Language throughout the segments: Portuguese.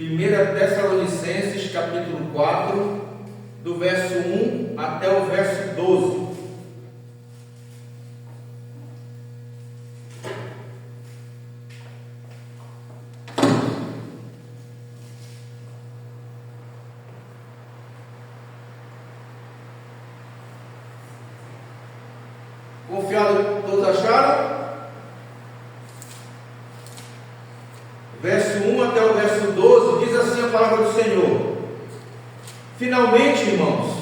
1 Tessalonicenses capítulo 4, do verso 1 até o verso 12. Confiado, todos acharam? Verso 1 até o verso 12, diz assim a palavra do Senhor: Finalmente, irmãos,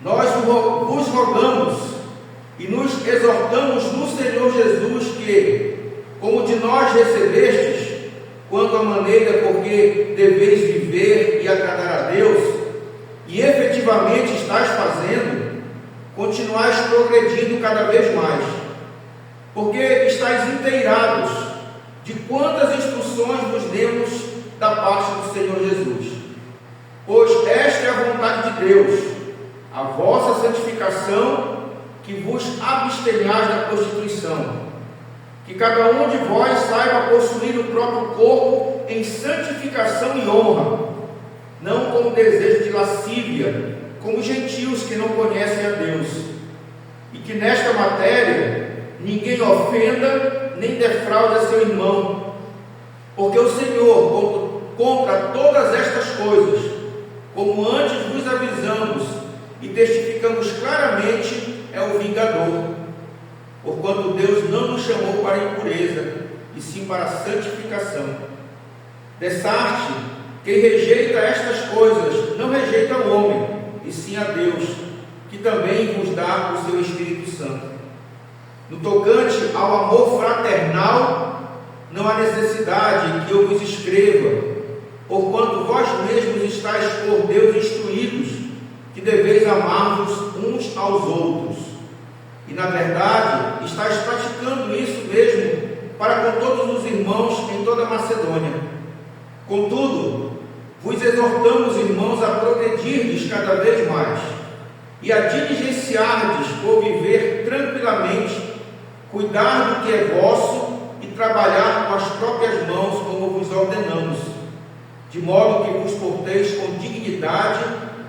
nós vos rogamos e nos exortamos no Senhor Jesus que, como de nós recebestes, quanto à maneira por que deveis viver e agradar a Deus, e efetivamente estáis fazendo, continuais progredindo cada vez mais, porque estáis inteirados de quantas instruções vos demos da parte do Senhor Jesus. Pois esta é a vontade de Deus, a vossa santificação, que vos abstenhais da prostituição, que cada um de vós saiba possuir o próprio corpo em santificação e honra, não com o desejo de lascívia, como gentios que não conhecem a Deus, e que nesta matéria ninguém ofenda nem defraude seu irmão, porque o Senhor, contra todas estas coisas, como antes vos avisamos e testificamos claramente, é o vingador, porquanto Deus não nos chamou para a impureza, e sim para a santificação. Dessa arte, quem rejeita estas coisas não rejeita o homem, e sim a Deus, que também vos dá o seu Espírito Santo. No tocante ao amor fraternal, não há necessidade que eu vos escreva, porquanto vós mesmos estáis por Deus instruídos, que deveis amar-vos uns aos outros. E na verdade, estáis praticando isso mesmo para com todos os irmãos em toda a Macedônia. Contudo, vos exortamos, irmãos, a progredirdes cada vez mais, e a diligenciardes por viver tranquilamente, cuidar do que é vosso e trabalhar com as próprias mãos, como vos ordenamos, de modo que vos porteis com dignidade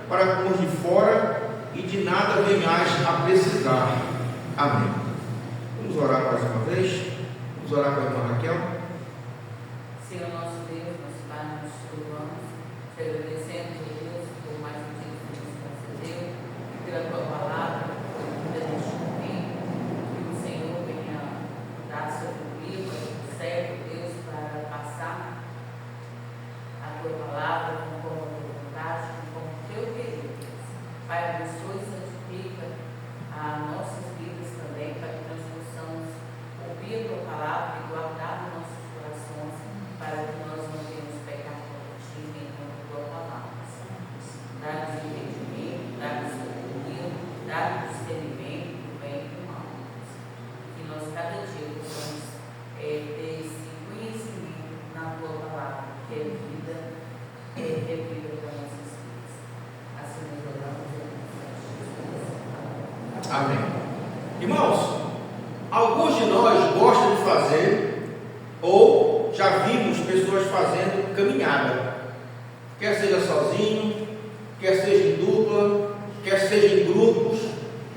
para com os de fora e de nada venhais a precisar. Amém. Vamos orar mais uma vez? Vamos orar com a irmã Raquel? Senhor nosso Deus, nosso Pai, nós te louvamos, te agradecemos, Deus, por mais um dia que nos concedeu, pela tua palavra, por vida neste momento, que o Senhor venha dar seu livro, serve, Deus, para passar a tua palavra conforme a tua vontade, conforme o teu querer. Pai, abençoe e santifica as nossas vidas também, para que nós possamos ouvir a tua palavra e guardar nos nossos corações, para que nós não venhamos pecar contra ti, nem contra a tua palavra. Dá-nos entendimento, dá-nos sabedoria, dá-nos discernimento do bem e do mal. Que nós cada dia possamos ter esse conhecimento na tua palavra, que é vida, é vida para nossas vidas. Assim nós oramos em nome de Jesus. Amém. Irmãos, alguns de nós gostam de fazer, ou já vimos pessoas fazendo caminhada, quer seja sozinho, quer seja em dupla, quer seja em grupos,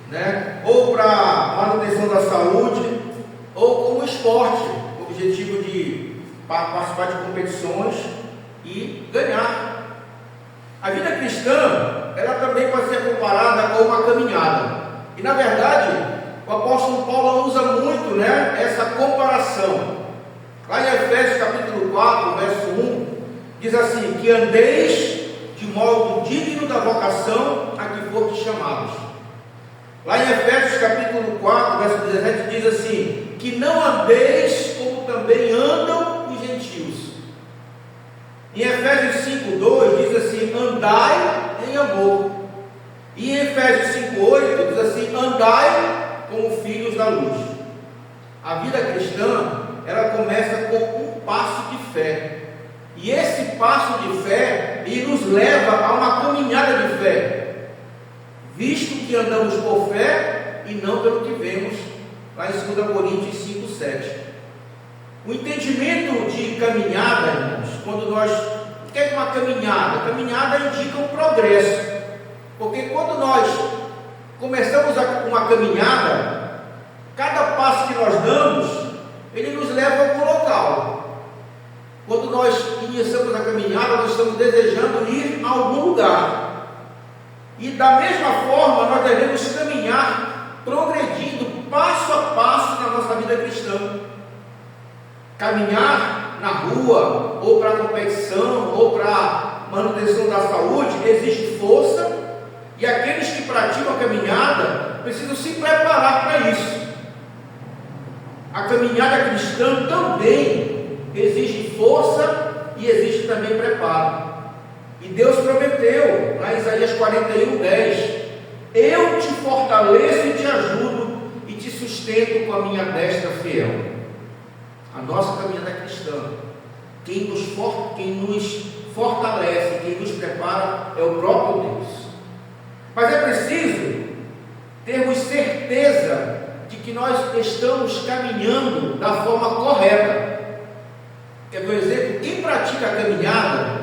né? Ou para manutenção da saúde, ou como esporte, com o objetivo de participar de competições e ganhar. A vida cristã, ela também pode ser comparada com uma caminhada. E na verdade, o apóstolo Paulo usa muito, né, essa comparação. Lá em Efésios capítulo 4, verso 1, diz assim: que andeis de modo digno da vocação a que fostes chamados. Lá em Efésios capítulo 4, verso 17, diz assim: que não andeis como também andam os gentios. Em Efésios 5:2 diz assim: andai em amor. E em Efésios 5:8 diz assim: andai como filhos da luz. A vida cristã, ela começa com um passo de fé. E esse passo de fé, ele nos leva a uma caminhada de fé, visto que andamos por fé e não pelo que vemos, lá em 2 Coríntios 5:7. O entendimento de caminhada, irmãos, quando nós, o que é é uma caminhada? A caminhada indica um progresso, porque quando nós começamos uma caminhada, cada passo que nós damos, ele nos leva a algum local. Quando nós iniciamos a caminhada, nós estamos desejando ir a algum lugar. E da mesma forma, nós devemos caminhar progredindo passo a passo na nossa vida cristã. Caminhar na rua, ou para competição, ou para manutenção da saúde, exige força, e aqueles que praticam a caminhada precisam se preparar para isso. A caminhada cristã também exige força e exige também preparo. E Deus prometeu, lá em Isaías 41:10, eu te fortaleço e te ajudo e te sustento com a minha destra fiel. A nossa caminhada cristã, quem nos fortalece, quem nos prepara é o próprio Deus. Mas é preciso termos certeza de que nós estamos caminhando da forma correta. Por exemplo, quem pratica a caminhada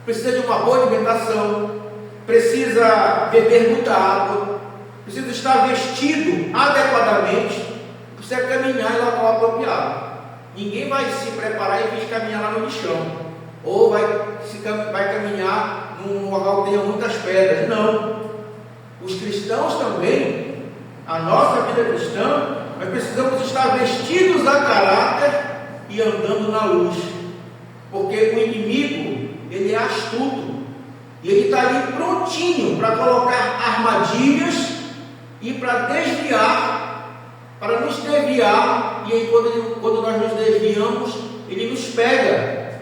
precisa de uma boa alimentação, precisa beber muita água, precisa estar vestido adequadamente, precisa caminhar em local apropriado. Ninguém vai se preparar e vir caminhar lá no lixão, ou vai caminhar num local que tenha muitas pedras. Não. Os cristãos também, a nossa vida cristã, nós precisamos estar vestidos a caráter e andando na luz, porque o inimigo, ele é astuto, e ele está ali prontinho para colocar armadilhas e para desviar, para nos desviar, e aí quando nós nos desviamos, ele nos pega.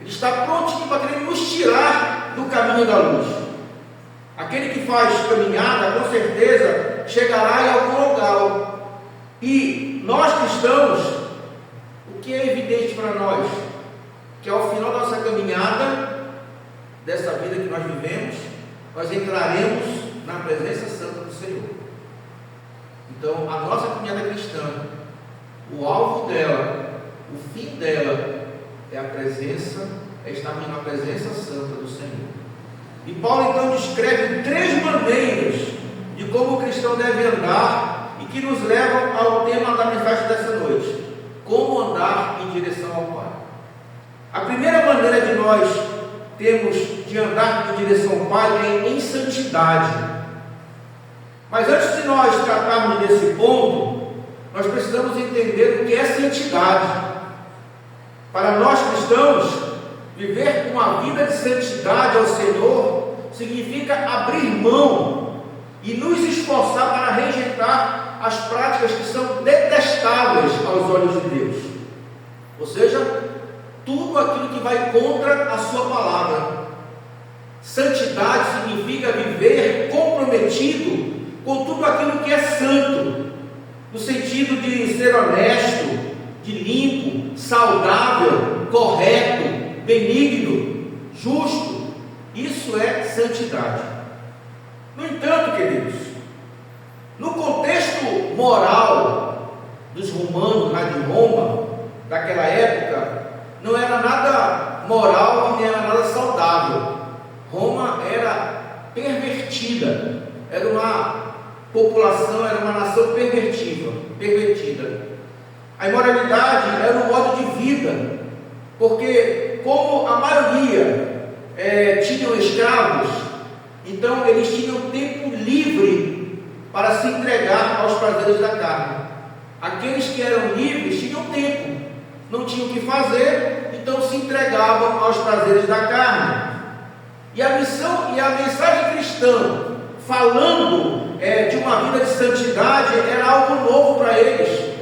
Ele está prontinho para querer nos tirar do caminho da luz. Aquele que faz caminhada, com certeza, chegará em algum lugar. E nós cristãos, o que é evidente para nós? Que ao final da nossa caminhada, dessa vida que nós vivemos, nós entraremos na presença santa do Senhor. Então, a nossa caminhada cristã, o alvo dela, o fim dela, é a presença, é estar na presença santa do Senhor. E Paulo então descreve 3 maneiras de como o cristão deve andar e que nos levam ao tema da mensagem dessa noite: como andar em direção ao Pai. A primeira maneira de nós termos de andar em direção ao Pai é em santidade. Mas antes de nós tratarmos desse ponto, nós precisamos entender o que é santidade. Para nós cristãos, viver uma vida de santidade ao Senhor significa abrir mão e nos esforçar para rejeitar as práticas que são detestáveis aos olhos de Deus. Ou seja, tudo aquilo que vai contra a sua palavra. Santidade significa viver comprometido com tudo aquilo que é santo, no sentido de ser honesto, de limpo, saudável, correto, benigno, justo. Isso é santidade. No entanto, queridos, no contexto moral dos romanos, lá de Roma, daquela época, não era nada moral e nem era nada saudável. Roma era pervertida, era uma população, era uma nação pervertida. A imoralidade era um modo de vida, porque como a maioria tinham escravos, então eles tinham tempo livre para se entregar aos prazeres da carne. Aqueles que eram livres tinham tempo, não tinham o que fazer, então se entregavam aos prazeres da carne. E a missão e a mensagem cristã, falando de uma vida de santidade, era algo novo para eles,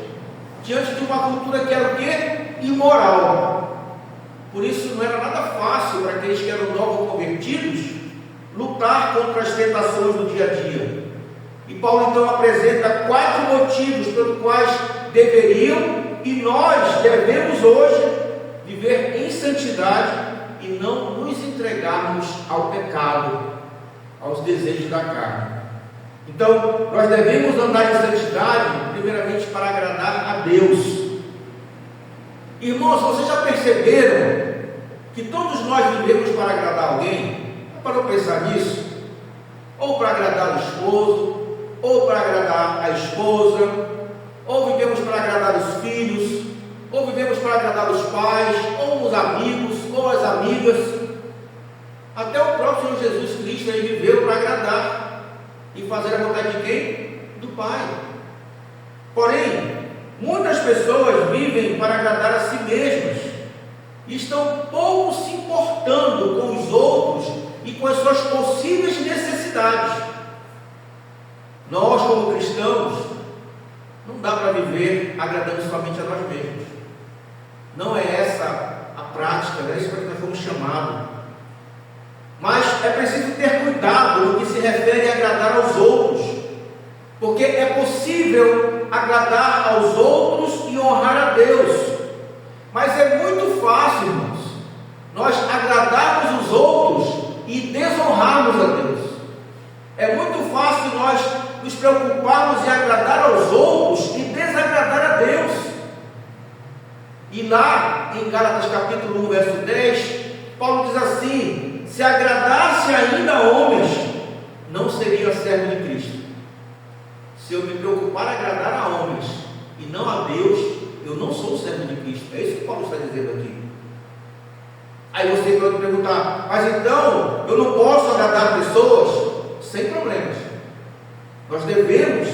diante de uma cultura que era o quê? Imoral. Por isso não era nada fácil para aqueles que eram novos convertidos lutar contra as tentações do dia a dia. E Paulo então apresenta 4 motivos pelos quais deveriam e nós devemos hoje viver em santidade e não nos entregarmos ao pecado, aos desejos da carne. Então, nós devemos andar em santidade, primeiramente para agradar a Deus. Irmãos, vocês já perceberam que todos nós vivemos para agradar alguém? Para pensar nisso? Ou para agradar o esposo, ou para agradar a esposa, ou vivemos para agradar os filhos, ou vivemos para agradar os pais, ou os amigos, ou as amigas. Até o próprio Senhor Jesus Cristo, ele viveu para agradar e fazer a vontade de quem? Do Pai. Porém, muitas pessoas vivem para agradar a si mesmas e estão pouco se importando com os outros e com as suas possíveis necessidades. Nós, como cristãos, não dá para viver agradando somente a nós mesmos. Não é essa a prática, não é isso para que nós fomos chamados. Mas é preciso ter cuidado no que se refere a agradar aos outros, porque é possível agradar aos outros e honrar a Deus. Mas é muito fácil, irmãos, nós agradarmos os outros e desonrarmos a Deus. É muito fácil nós nos preocuparmos em agradar aos outros e desagradar a Deus. E lá em Gálatas capítulo 1, verso 10, Paulo diz assim: se agradasse ainda a homens, não seria servo de Cristo. Se eu me preocupar em agradar a homens e não a Deus, eu não sou servo de Cristo. É isso que Paulo está dizendo aqui. Aí você pode perguntar: mas então eu não posso agradar pessoas? Sem problemas. Nós devemos,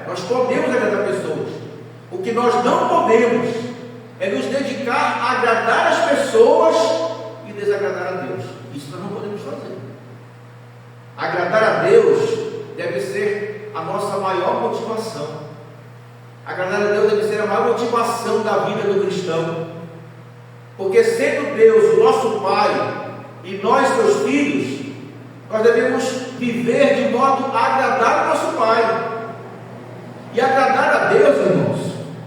nós podemos agradar pessoas. O que nós não podemos é nos dedicar a agradar as pessoas e desagradar a Deus. Isso nós não podemos fazer. Agradar a Deus deve ser a nossa maior motivação. Agradar a Deus deve ser a maior motivação da vida do cristão. Porque sendo Deus o nosso Pai e nós seus filhos, nós devemos viver de modo a agradar o nosso Pai. E agradar a Deus, irmãos,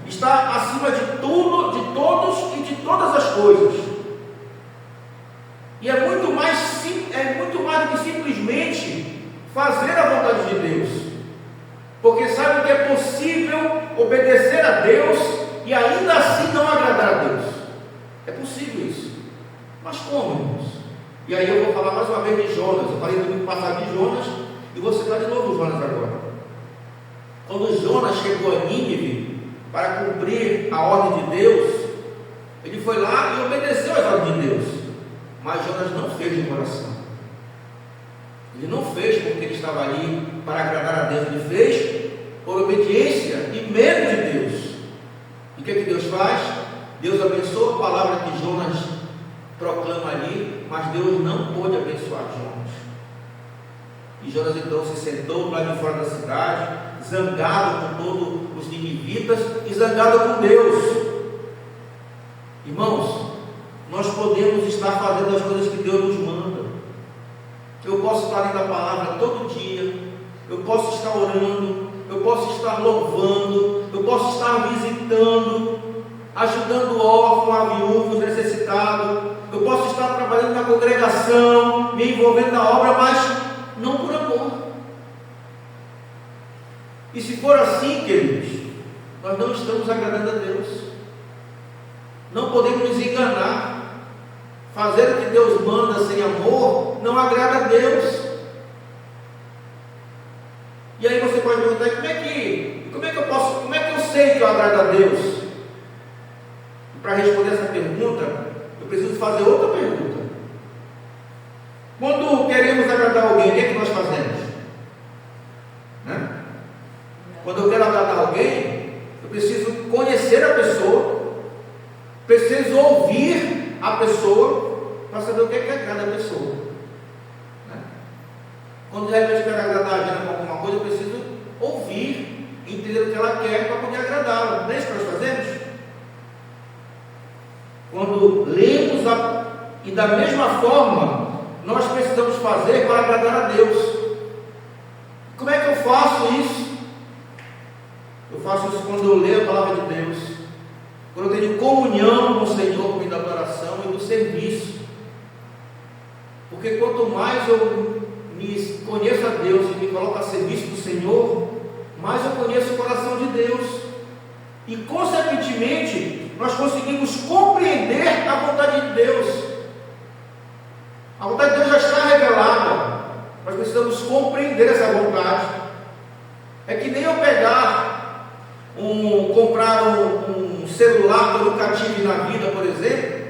está acima de tudo, de todos e de todas as coisas. E é muito mais do que simplesmente fazer a vontade de Deus. Porque sabe que é possível obedecer a Deus e ainda assim não agradar a Deus. É possível isso. Mas como, irmãos? E aí eu vou falar mais uma vez de Jonas. Eu falei no domingo passado de Jonas e vou citar de novo Jonas agora. Quando Jonas chegou a Nínive para cumprir a ordem de Deus, ele foi lá e obedeceu às ordens de Deus. Mas Jonas não fez de coração. Ele não fez porque ele estava ali para agradar a Deus. Ele fez por obediência e medo de Deus. E o que Deus faz? Deus abençoa a palavra que Jonas proclama ali, mas Deus não pôde abençoar Jonas. E Jonas então se sentou lá de fora da cidade, zangado com todos os ninivitas e zangado com Deus. Irmãos, nós podemos estar fazendo as coisas que Deus nos manda. Eu posso estar lendo a palavra todo dia, eu posso estar orando, eu posso estar louvando, eu posso estar visitando, ajudando o órfão, a viúva, os necessitados, eu posso estar trabalhando na congregação, me envolvendo na obra, mas não por amor. E se for assim, queridos, nós não estamos agradando a Deus. Não podemos nos enganar. Fazer o que Deus manda sem amor não agrada a Deus. E aí você pode perguntar: como é que eu sei que eu agrado a Deus? E para responder essa pergunta, eu preciso fazer outra pergunta. Quando queremos agradar alguém, o que é que nós fazemos? Quando eu quero agradar alguém, eu preciso conhecer a pessoa, preciso ouvir a pessoa para saber o que é que agrada a pessoa. Quando de repente eu quero agradar a gente com alguma coisa, eu preciso ouvir, entender o que ela quer para poder agradá-la. Não é isso que nós fazemos? Quando lemos e da mesma forma nós precisamos fazer para agradar a Deus. Como é que eu faço isso? Eu faço isso quando eu leio a palavra de Deus, quando eu tenho comunhão com o Senhor, por meio da adoração e do serviço. Porque quanto mais eu me conheço a Deus e me coloco a serviço do Senhor, mais eu conheço o coração de Deus. E consequentemente nós conseguimos compreender a vontade de Deus. A vontade de Deus já está revelada. Nós precisamos compreender essa vontade. É que nem eu comprar um celular que eu nunca tive na vida, por exemplo,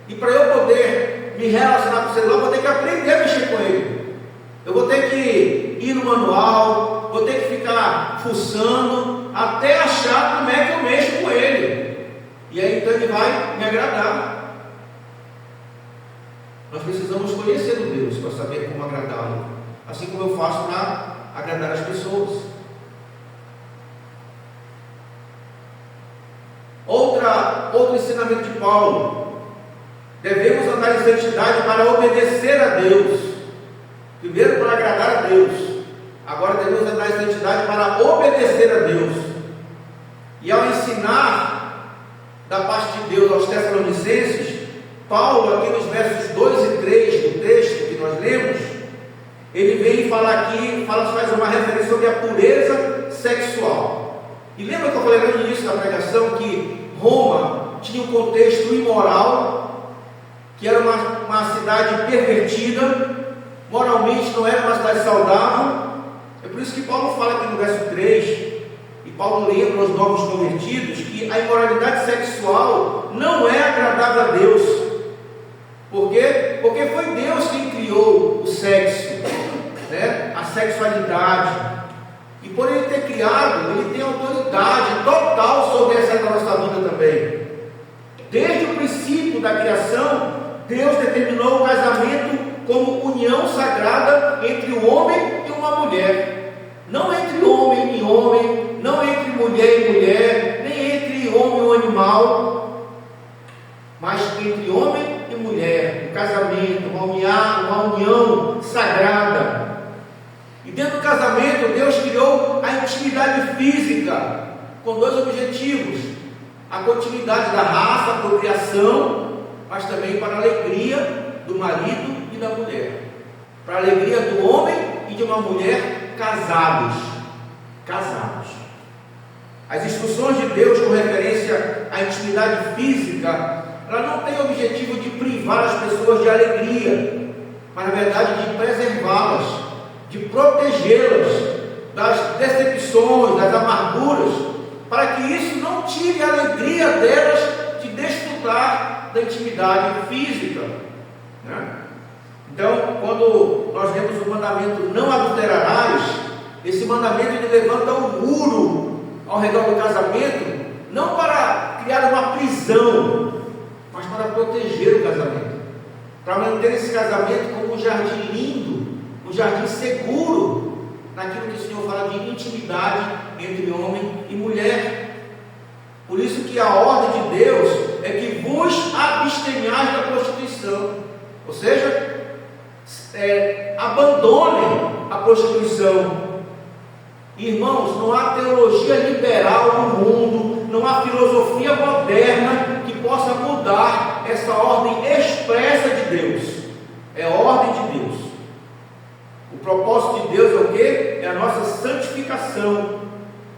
e para eu poder me relacionar com o celular, eu vou ter que aprender a mexer com ele. Eu vou ter que ir no manual, vou ter que ficar fuçando, até achar como é que eu mexo com ele. E aí então ele vai me agradar. Nós precisamos conhecer o Deus para saber como agradá-lo, assim como eu faço para agradar as pessoas. Outro ensinamento de Paulo: devemos andar em santidade para obedecer a Deus. Primeiro para agradar a Deus, agora devemos andar em santidade para obedecer a Deus. E ao ensinar da parte de Deus aos Tessalonicenses, Paulo, aqui nos versos 2 e 3 do texto que nós lemos, ele vem falar aqui, faz uma referência sobre a pureza sexual. E lembra que eu falei no início da pregação que Roma tinha um contexto imoral, que era uma cidade pervertida, moralmente não era uma cidade saudável. É por isso que Paulo fala aqui no verso 3, e Paulo lembra aos novos convertidos que a imoralidade sexual não é agradável a Deus. Por quê? Porque foi Deus quem criou o sexo, né? A sexualidade. E por ele ter criado, ele tem autoridade total sobre essa nossa vida também. Desde o princípio da criação, Deus determinou o casamento como união sagrada entre o homem e uma mulher. Não entre homem e homem, não entre mulher e mulher, nem entre homem e um animal, mas entre homem e mulher, um casamento, uma união sagrada. E dentro do casamento, Deus criou a intimidade física, com dois objetivos: a continuidade da raça, a procriação, mas também para a alegria do marido e da mulher, para a alegria do homem e de uma mulher casados. As instruções de Deus com referência à intimidade física, ela não tem o objetivo de privar as pessoas de alegria, mas na verdade de preservá-las, de protegê-las das decepções, das amarguras, para que isso não tire a alegria delas de desfrutar da intimidade física, né? Então, quando nós vemos o mandamento não adulterarás, esse mandamento ele levanta um muro ao redor do casamento, não para criar uma prisão, mas para proteger o casamento, para manter esse casamento como um jardim lindo, um jardim seguro, naquilo que o Senhor fala de intimidade entre homem e mulher. Por isso que a ordem de Deus é que vos abstenhais da prostituição, ou seja, abandonem a prostituição. Irmãos, não há teologia liberal no mundo, não há filosofia moderna que possa mudar essa ordem expressa de Deus. É ordem de Deus. O propósito de Deus é o quê? É a nossa santificação,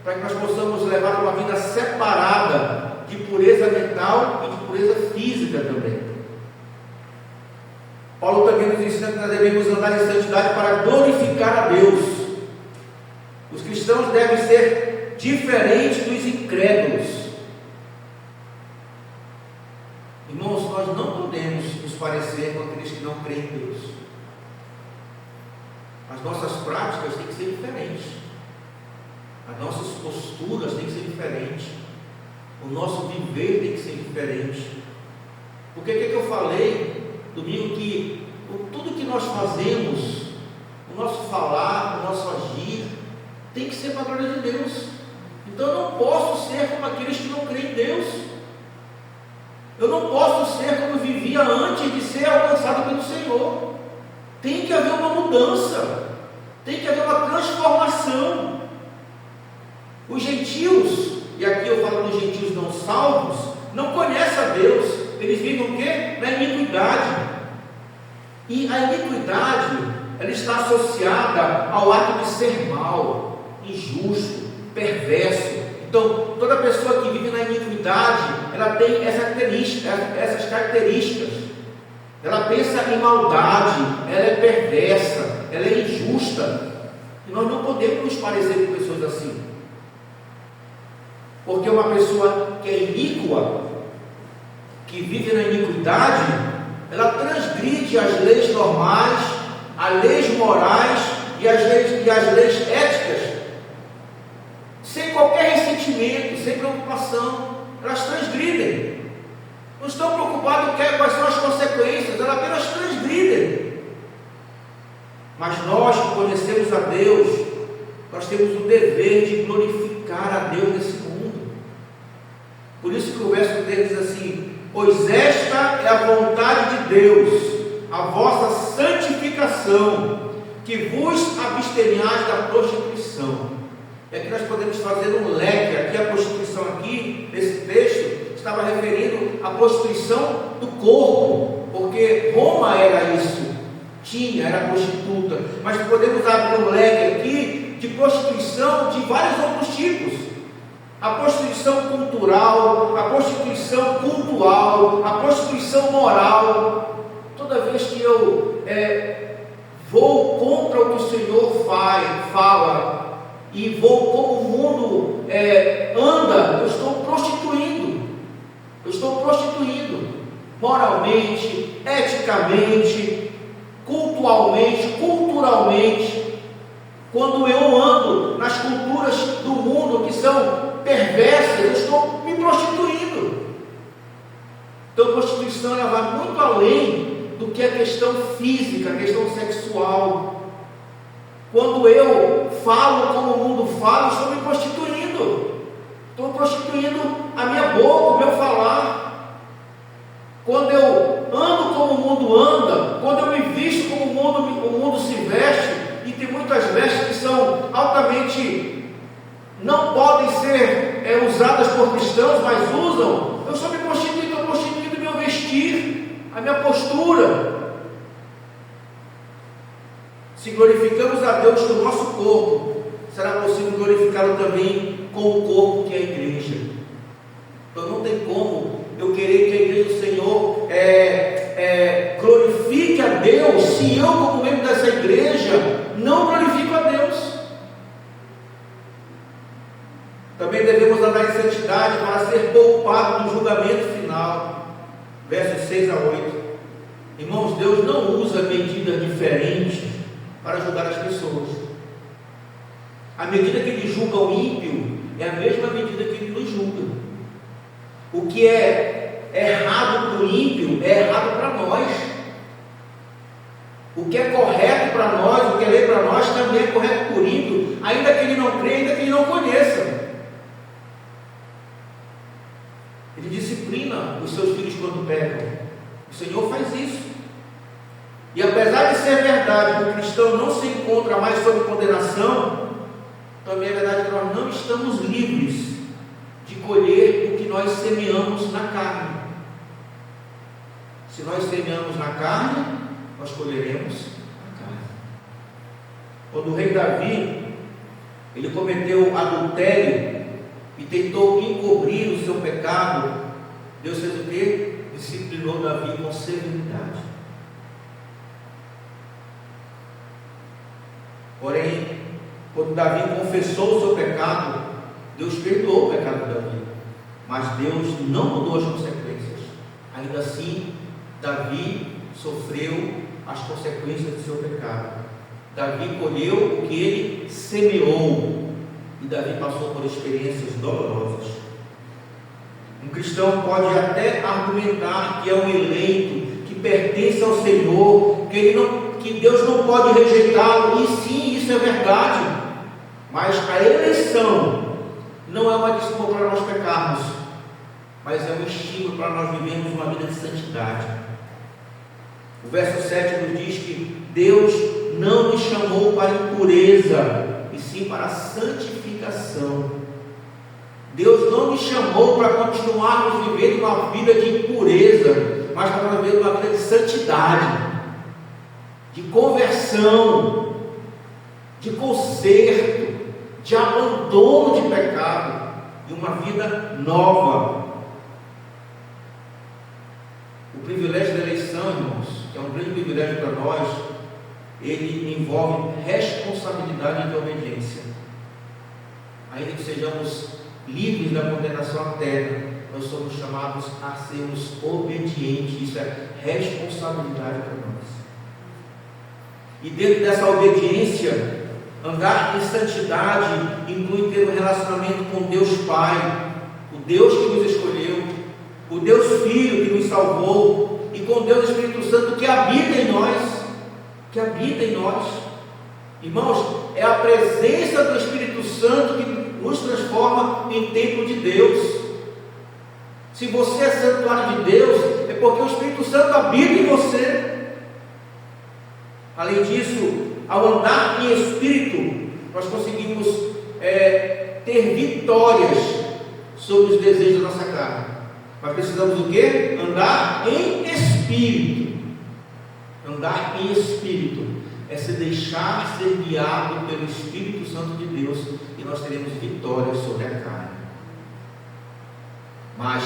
para que nós possamos levar uma vida separada de pureza mental e de pureza física também. Paulo também nos ensina que nós devemos andar em santidade para glorificar a Deus. Os cristãos devem ser diferentes dos incrédulos. Irmãos, nós não podemos nos parecer com aqueles que não creem em Deus. As nossas práticas têm que ser diferentes. As nossas posturas têm que ser diferentes. O nosso viver tem que ser diferente. Porque o que eu falei domingo, que tudo que nós fazemos, o nosso falar, o nosso agir, tem que ser para a glória de Deus. Então eu não posso ser como aqueles que não creem em Deus. Eu não posso ser como vivia antes de ser alcançado pelo Senhor. Tem que haver uma mudança, tem que haver uma transformação. Os gentios, e aqui eu falo dos gentios não salvos, não conhecem a Deus. Eles vivem o quê? Na iniquidade. E a iniquidade, ela está associada ao ato de ser mal, injusto, perverso. Então, toda pessoa que vive na iniquidade, ela tem essas características. ela pensa em maldade, ela é perversa, ela é injusta. E nós não podemos nos parecer com pessoas assim. Porque uma pessoa que é iníqua, que vive na iniquidade, ela transgride as leis normais, as leis morais e as leis éticas, sem qualquer ressentimento, sem preocupação. Elas transgridem. Não estão preocupados quais são as consequências, elas apenas transgridem. Mas nós que conhecemos a Deus, nós temos o dever de glorificar a Deus nesse mundo. Por isso que o verso 3 diz assim: pois esta é a vontade de Deus, a vossa santificação, que vos abstenhais da prostituição. É que nós podemos fazer um leque aqui. A prostituição aqui, nesse texto, estava referindo à prostituição do corpo, porque Roma era isso, era prostituta. Mas podemos abrir um leque aqui de prostituição de vários outros tipos: a prostituição cultural, a prostituição cultural, a prostituição moral. Toda vez que eu vou contra o que o Senhor fala, e vou como o mundo anda, eu estou prostituindo moralmente, eticamente, culturalmente. Quando eu ando nas culturas do mundo que são perversas, eu estou me prostituindo. Então a prostituição ela vai muito além do que a questão física, a questão sexual. Quando eu falo como o mundo fala, eu estou me prostituindo. Estou prostituindo a minha boca, o meu falar. Quando eu ando como o mundo anda, quando eu me visto como o mundo se veste, e tem muitas vestes que são altamente, não podem ser usadas por cristãos, mas usam, eu estou me prostituindo, estou prostituindo o meu vestir, a minha postura. Se glorificamos a Deus com o nosso corpo, será possível glorificá-lo também com o corpo que é a igreja. Então não tem como eu querer que a igreja do Senhor glorifique a Deus, se eu, como membro dessa igreja, não glorifico a Deus. Também devemos andar em santidade para ser poupado do julgamento final. Versos 6 a 8. Irmãos, Deus não usa medidas diferentes para julgar as pessoas. A medida que ele julga o ímpio é a mesma medida que ele nos julga. O que é errado para o ímpio é errado para nós. O que é correto para nós, o que é lei para nós, também é correto para o ímpio, ainda que ele não creia, ainda que ele não conheça. Ele disciplina os seus filhos quando pecam. O Senhor faz isso. E apesar de ser verdade que o cristão não se encontra mais sob condenação, também é verdade que nós não estamos livres de colher o que nós semeamos na carne. Se nós semeamos na carne, nós colheremos a carne. Quando o rei Davi, ele cometeu adultério e tentou encobrir o seu pecado, Deus fez o quê? Disciplinou Davi com severidade. Porém, quando Davi confessou o seu pecado, Deus perdoou o pecado de Davi, mas Deus não mudou as consequências. Ainda assim, Davi sofreu as consequências do seu pecado. Davi colheu o que ele semeou, e Davi passou por experiências dolorosas. Um cristão pode até argumentar que é um eleito, que pertence ao Senhor, que Deus não pode rejeitá-lo, e sim, isso é verdade, mas a eleição não é uma desculpa para nós pecarmos, mas é um estímulo para nós vivermos uma vida de santidade. O verso 7 nos diz que Deus não nos chamou para impureza, e sim para a santificação. Deus não nos chamou para continuarmos vivendo uma vida de impureza, mas para viver uma vida de santidade, de conversão, de conserto, de abandono de pecado e uma vida nova. O privilégio da eleição, irmãos, que é um grande privilégio para nós, ele envolve responsabilidade de obediência. Ainda que sejamos livres da condenação eterna, nós somos chamados a sermos obedientes. Isso é responsabilidade para nós. E dentro dessa obediência, andar em santidade inclui ter um relacionamento com Deus Pai, o Deus que nos escolheu, o Deus Filho que nos salvou, e com Deus Espírito Santo que habita em nós. Que habita em nós. Irmãos, é a presença do Espírito Santo que nos transforma em templo de Deus. Se você é santuário de Deus, é porque o Espírito Santo habita em você. Além disso, ao andar em Espírito, nós conseguimos ter vitórias sobre os desejos da nossa carne. Mas precisamos do quê? Andar em Espírito. Andar em Espírito é se deixar ser guiado pelo Espírito Santo de Deus, e nós teremos vitórias sobre a carne. Mas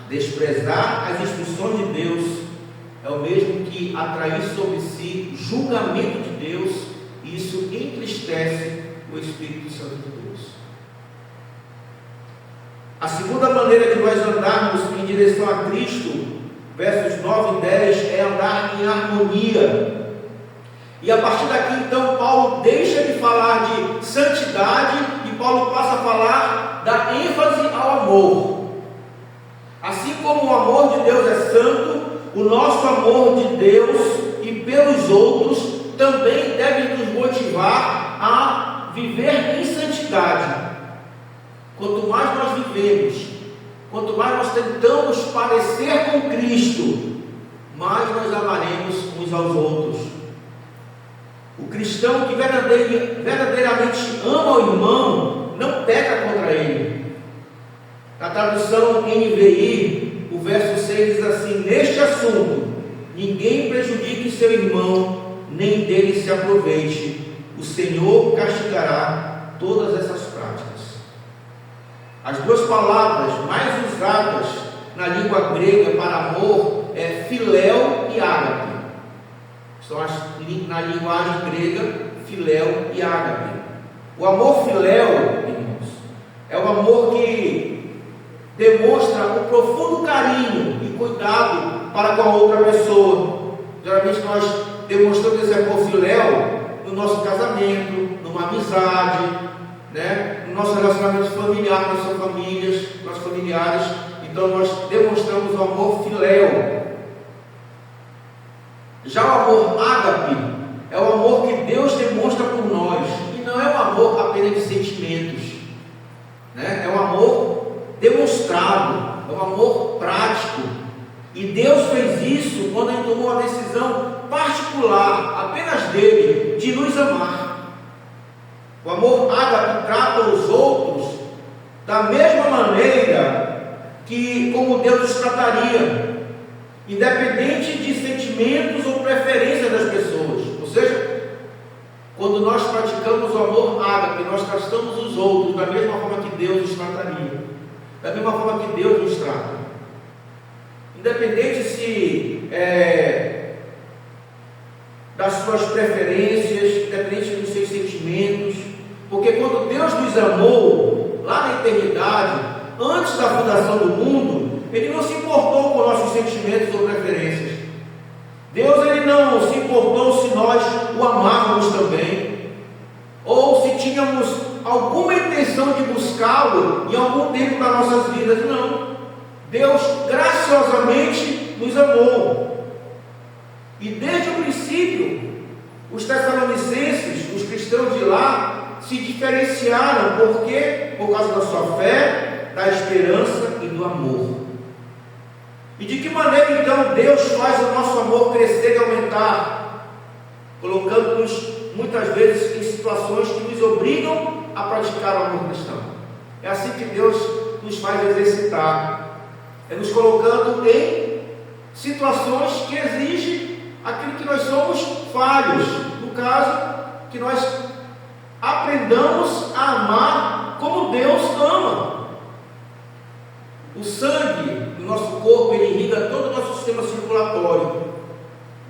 desprezar as instruções de Deus é o mesmo que atrair sobre si julgamento de Deus, e isso entristece o Espírito Santo de Deus. A segunda maneira de nós andarmos em direção a Cristo, versos 9 e 10, é andar em harmonia. E a partir daqui, então, Paulo deixa de falar de santidade e Paulo passa a falar da ênfase ao amor. Assim como o amor de Deus é santo, o nosso amor de Deus e pelos outros também deve nos motivar a viver em santidade. Quanto mais nós vivemos, quanto mais nós tentamos parecer com Cristo, mais nós amaremos uns aos outros. O cristão que verdadeiramente ama o irmão não peca contra ele. Na tradução NVI, o verso 6 diz assim: neste assunto, ninguém prejudique seu irmão, nem dele se aproveite. O Senhor castigará todas essas práticas. As duas palavras mais usadas na língua grega para amor é filéu e ágape. São na linguagem grega, filéu e ágape. O amor filéu, irmãos, é o amor que demonstra um profundo carinho e cuidado para com a outra pessoa. Geralmente nós demonstramos esse amor filéu no nosso casamento, numa amizade, né? No nosso relacionamento familiar com as suas famílias, com os familiares. Então nós demonstramos o amor filéu. Já o amor ágape é o amor que Deus demonstra por nós, e não é um amor apenas de sentimentos, né? É um amor demonstrado, é um amor prático. E Deus fez isso quando Ele tomou a decisão particular, apenas dele, de nos amar. O amor ágape trata os outros da mesma maneira que como Deus os trataria, independente de sentimentos ou preferências das pessoas. Ou seja, quando nós praticamos o amor ágape, nós tratamos os outros da mesma forma que Deus os trataria, da mesma forma que Deus nos trata, independente se das suas preferências, independente dos seus sentimentos. Porque quando Deus nos amou lá na eternidade, antes da fundação do mundo, Ele não se importou com nossos sentimentos ou preferências. Deus ele não se importou se nós o amávamos também, ou se tínhamos alguma intenção de buscá-lo em algum tempo das nossas vidas. Não. Deus graciosamente nos amou. E desde o princípio, os tessalonicenses, os cristãos de lá, se diferenciaram. Por quê? Por causa da sua fé, da esperança e do amor. E de que maneira então Deus faz o nosso amor crescer e aumentar? Colocando-nos muitas vezes em situações que nos obrigam a praticar o amor cristão. É assim que Deus nos faz exercitar. É nos colocando em situações que exigem aquilo que nós somos falhos. No caso, que nós aprendamos a amar como Deus ama. O sangue do nosso corpo, ele irriga todo o nosso sistema circulatório.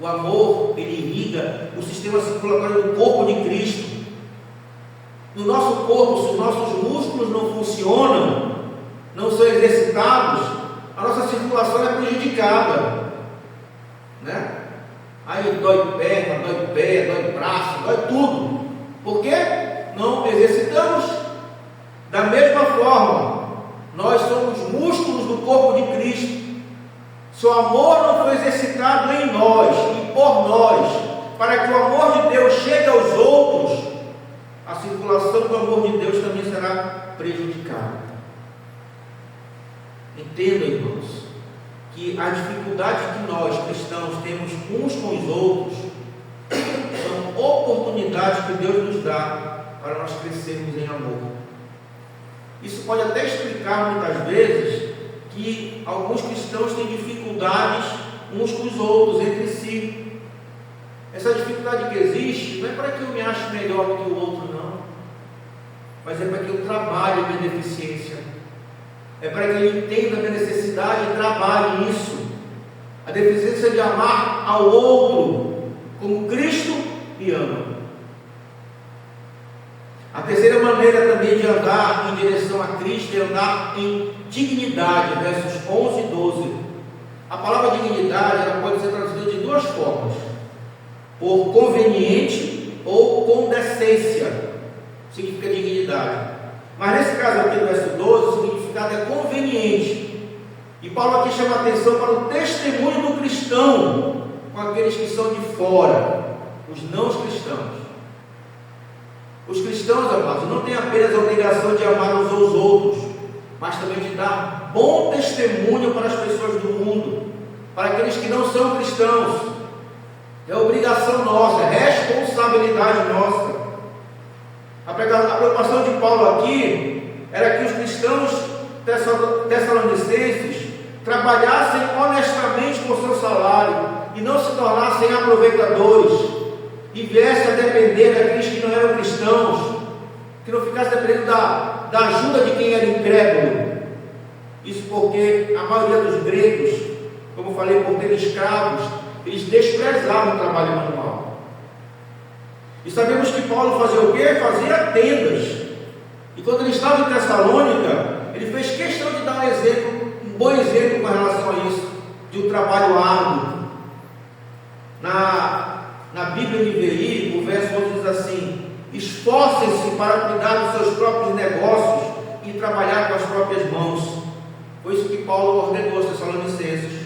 O amor, ele irriga o sistema circulatório do corpo de Cristo. No nosso corpo, se os nossos músculos não funcionam, não são exercitados, a nossa circulação é prejudicada, né? Aí dói perna, dói pé, dói braço, dói tudo. Por quê? Não exercitamos. Da mesma forma, nós somos músculos do corpo de Cristo. Se o amor não for exercitado em nós e por nós, para que o amor de Deus chegue aos outros, a circulação do amor de Deus também será prejudicada. Entendam, irmãos, que as dificuldades que nós cristãos temos uns com os outros são oportunidades que Deus nos dá para nós crescermos em amor. Isso pode até explicar muitas vezes que alguns cristãos têm dificuldades uns com os outros, entre si. Essa dificuldade que existe não é para que eu me ache melhor que o outro, não, mas é para que eu trabalhe a minha deficiência, é para que eu entenda a minha necessidade e trabalhe nisso. A deficiência de amar ao outro como Cristo me ama. A terceira maneira também de andar em direção a Cristo é andar em dignidade, versos 11 e 12. A palavra dignidade ela pode ser traduzida de duas formas: por conveniente ou com decência, significa dignidade. Mas nesse caso aqui do verso 12, o significado é conveniente. E Paulo aqui chama a atenção para o testemunho do cristão com aqueles que são de fora, os não cristãos. Os cristãos, amados, não têm apenas a obrigação de amar uns aos outros, mas também de dar bom testemunho para as pessoas do mundo, para aqueles que não são cristãos. É obrigação nossa, é responsabilidade nossa. A preocupação de Paulo aqui era que os cristãos tessalonicenses trabalhassem honestamente por seu salário e não se tornassem aproveitadores e viessem a depender daqueles que não eram cristãos, que não ficassem dependendo da ajuda de quem era incrédulo. Isso porque a maioria dos gregos, como eu falei, por terem escravos, eles desprezavam o trabalho manual. E sabemos que Paulo fazia o quê? Fazia tendas. E quando ele estava em Tessalônica, ele fez questão de dar um bom exemplo com relação a isso, de um trabalho árduo. Na Bíblia NVI, o verso 11 diz assim: esforcem-se para cuidar dos seus próprios negócios e trabalhar com as próprias mãos. Foi isso que Paulo ordenou aos Tessalonicenses.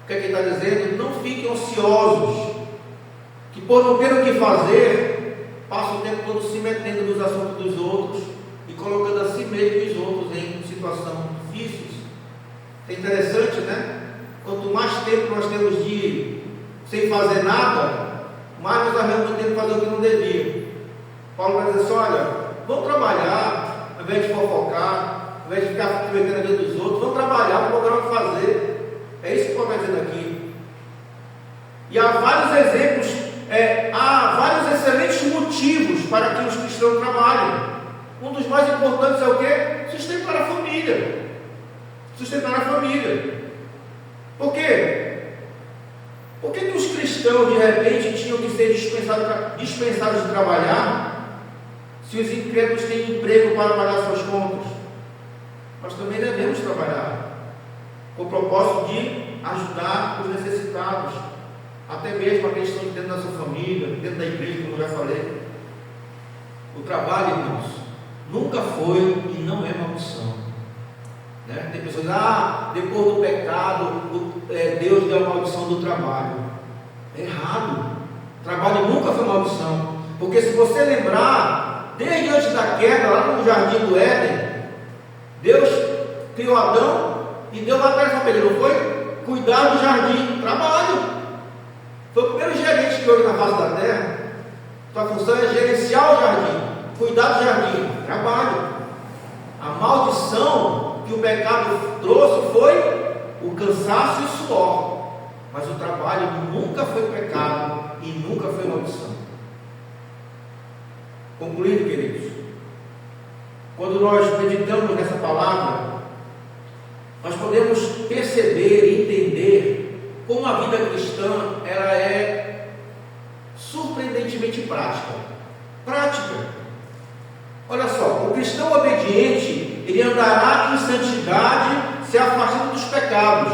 O que é que ele está dizendo? Não fiquem ociosos, que por não ter o que fazer, passam o tempo todo se metendo nos assuntos dos outros e colocando a si mesmo e os outros em situações difíceis. É interessante, né? Quanto mais tempo nós temos sem fazer nada, mais nós arranjamos tempo de fazer o que não devia. Paulo vai dizer assim: olha, vamos trabalhar, ao invés de fofocar, ao invés de ficar metendo a vida dos outros, vamos trabalhar, vamos procurar o que fazer. É isso que Paulo está dizendo aqui. E há vários exemplos, há vários excelentes motivos para que os cristãos trabalhem. Um dos mais importantes é o quê? Sustentar a família. Sustentar a família. Por quê? Por que os cristãos de repente tinham que ser dispensados de trabalhar, se os incrédulos têm emprego para pagar suas contas? Nós também devemos trabalhar, com o propósito de ajudar os necessitados, até mesmo aqueles que estão dentro da sua família, dentro da igreja, como eu já falei. O trabalho, irmãos, nunca foi e não é uma opção. Né? Tem pessoas, depois do pecado, Deus deu a maldição do trabalho. É errado. O trabalho nunca foi uma opção. Porque se você lembrar, desde antes da queda, lá no jardim do Éden, Deus criou Adão e deu uma tarefa para ele, não foi? Cuidar do jardim, trabalho. Foi o primeiro gerente que houve na face da terra. Sua função é gerenciar o jardim, cuidar do jardim, trabalho. A maldição que o pecado trouxe foi o cansaço e o suor, mas o trabalho nunca foi pecado e nunca foi maldição. Concluindo, queridos, quando nós meditamos nessa palavra, nós podemos perceber e entender como a vida cristã ela é surpreendentemente prática. Prática. Olha só, o cristão obediente, ele andará em santidade, se afastando dos pecados.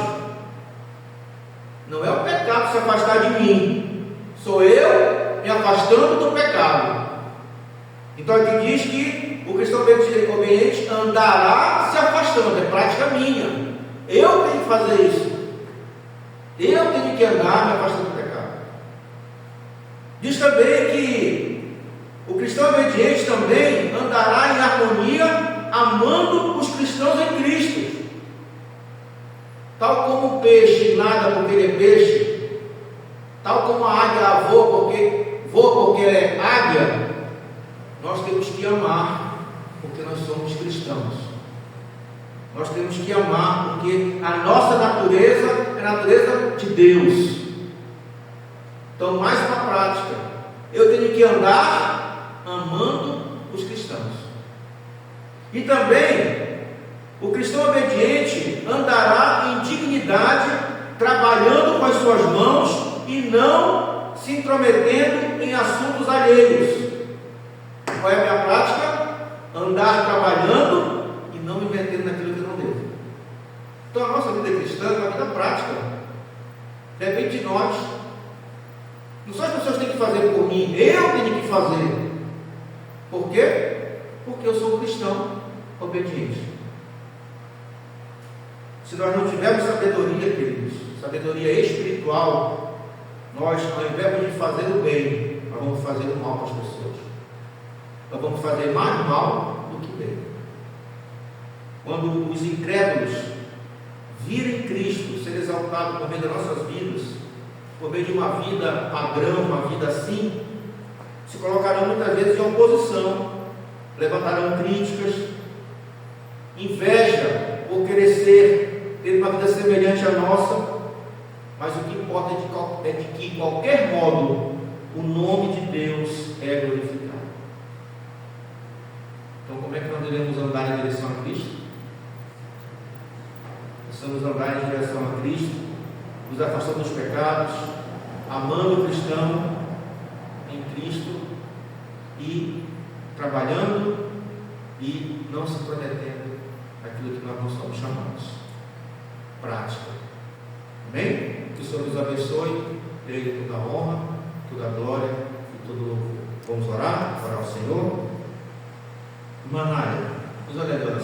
Não é o pecado se afastar de mim, sou eu me afastando do pecado. Então aqui diz que o cristão obediente andará se afastando, é prática minha. Eu tenho que fazer isso. Eu tenho que andar me afastando do pecado. Diz também que o cristão obediente também andará em harmonia, amando os cristãos em Cristo. Tal como o peixe nada porque ele é peixe, tal como a águia voa porque ela é águia, nós temos que amar porque nós somos cristãos. Nós temos que amar porque a nossa natureza é a natureza de Deus. Então, mais uma prática, eu tenho que andar amando os cristãos. E também o cristão obediente andará em dignidade, trabalhando com as suas mãos e não se intrometendo em assuntos alheios. Qual é a minha prática? Andar trabalhando e não me metendo naquilo que eu não devo. Então a nossa vida cristã é uma vida prática. Depende de nós. Não só as pessoas têm que fazer por mim, eu tenho que fazer. Por quê? Porque eu sou um cristão obediente. Se nós não tivermos sabedoria, queridos, sabedoria espiritual, nós, ao invés de fazer o bem, nós vamos fazer o mal para as pessoas. Nós vamos fazer mais mal do que bem. Quando os incrédulos virem Cristo ser exaltado por meio das nossas vidas, por meio de uma vida padrão, uma vida assim, se colocarão muitas vezes em oposição, levantarão críticas, inveja por querer ter uma vida semelhante à nossa, mas o que importa é de que, de qualquer modo, o nome de Deus é glorificado. Então, como é que nós devemos andar em direção a Cristo? Precisamos andar em direção a Cristo, nos afastando dos pecados, amando o cristão em Cristo e trabalhando e não se prometendo aquilo que nós não somos chamados. Prática. Amém? Que o Senhor nos abençoe, dê toda a honra, toda a glória e todo o louvor. Vamos orar? Orar ao Senhor. Irmã Nádia, nos olhando de oração.